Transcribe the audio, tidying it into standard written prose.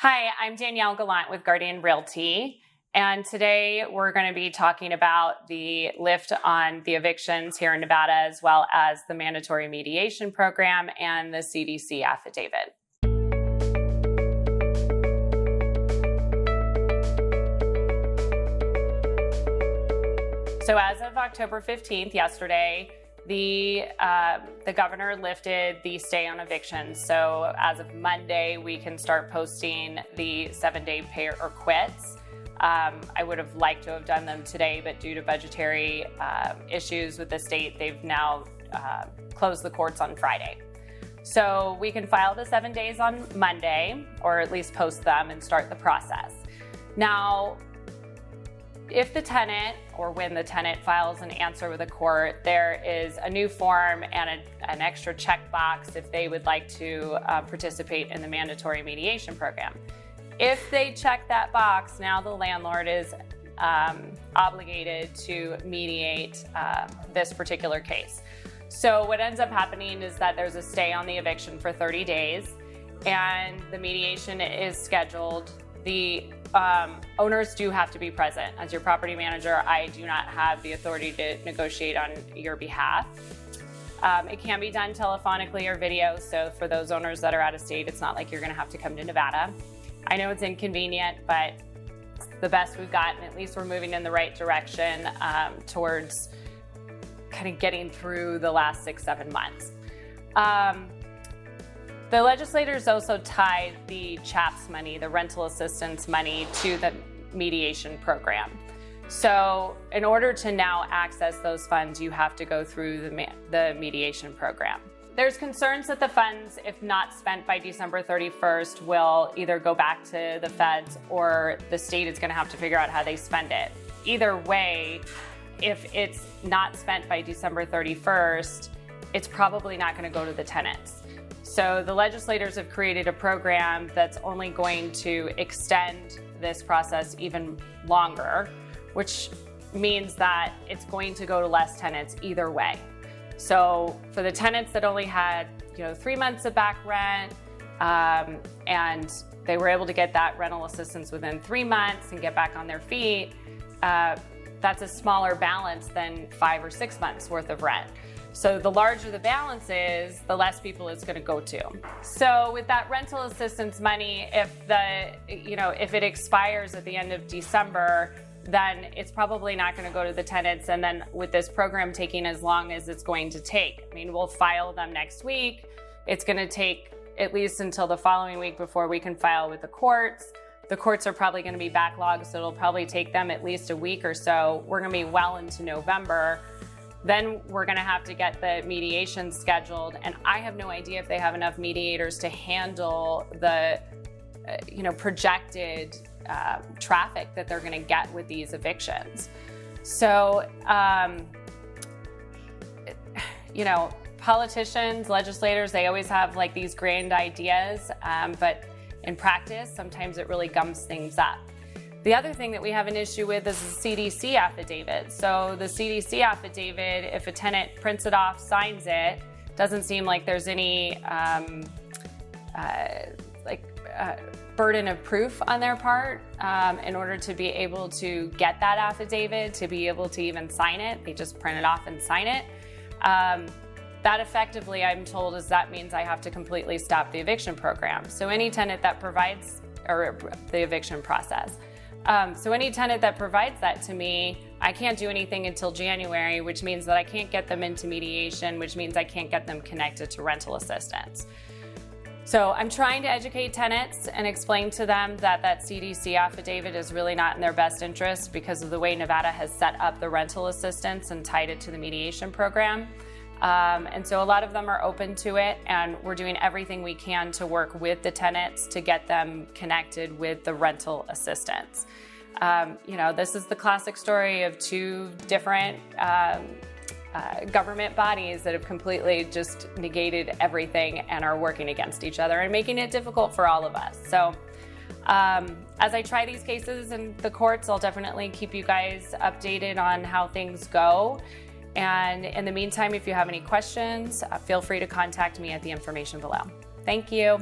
Hi, I'm Danielle Gallant with Guardian Realty, and today we're going to be talking about the lift on the evictions here in Nevada, as well as the mandatory mediation program and the CDC affidavit. So as of October 15th, yesterday, the governor lifted the stay on evictions. So as of Monday, we can start posting the 7-day pay or quits. I would have liked to have done them today, but due to budgetary issues with the state, they've now closed the courts on Friday. So we can file the 7 days on Monday, or at least post them and start the process. Now, if the tenant, or when the tenant files an answer with the court, there is a new form and an extra checkbox if they would like to participate in the mandatory mediation program. If they check that box, now the landlord is obligated to mediate this particular case. So what ends up happening is that there's a stay on the eviction for 30 days, and the mediation is scheduled. The owners do have to be present. As your property manager, I do not have the authority to negotiate on your behalf. It can be done telephonically or video, so for those owners that are out of state, it's not like you're going to have to come to Nevada. I know it's inconvenient, but it's the best we've gotten. At least we're moving in the right direction towards kind of getting through the last 6-7 months. The legislators also tied the CHAPS money, the rental assistance money, to the mediation program. So in order to now access those funds, you have to go through the mediation program. There's concerns that the funds, if not spent by December 31st, will either go back to the feds or the state is going to have to figure out how they spend it. Either way, if it's not spent by December 31st, it's probably not going to go to the tenants. So the legislators have created a program that's only going to extend this process even longer, which means that it's going to go to less tenants either way. So for the tenants that only had 3 months of back rent, and they were able to get that rental assistance within 3 months and get back on their feet, that's a smaller balance than 5 or 6 months worth of rent. So the larger the balance is, the less people it's going to go to. So with that rental assistance money, if it expires at the end of December, then it's probably not going to go to the tenants. And then with this program taking as long as it's going to take, I mean, we'll file them next week. It's going to take at least until the following week before we can file with the courts. The courts are probably going to be backlogged, so it'll probably take them at least a week or so. We're going to be well into November. Then we're going to have to get the mediation scheduled, and I have no idea if they have enough mediators to handle the projected traffic that they're going to get with these evictions. So politicians, legislators, they always have like these grand ideas, but in practice sometimes it really gums things up. The other thing that we have an issue with is the CDC affidavit. So the CDC affidavit, if a tenant prints it off, signs it, doesn't seem like there's any burden of proof on their part in order to be able to get that affidavit, to be able to even sign it. They just print it off and sign it. That effectively, I'm told, that means I have to completely stop the eviction program. So any tenant that provides, or the eviction process. So any tenant that provides that to me, I can't do anything until January, which means that I can't get them into mediation, which means I can't get them connected to rental assistance. So I'm trying to educate tenants and explain to them that that CDC affidavit is really not in their best interest because of the way Nevada has set up the rental assistance and tied it to the mediation program. And so a lot of them are open to it, and we're doing everything we can to work with the tenants to get them connected with the rental assistance. This is the classic story of two different government bodies that have completely just negated everything and are working against each other and making it difficult for all of us. So as I try these cases in the courts, I'll definitely keep you guys updated on how things go. And in the meantime, if you have any questions, feel free to contact me at the information below. Thank you.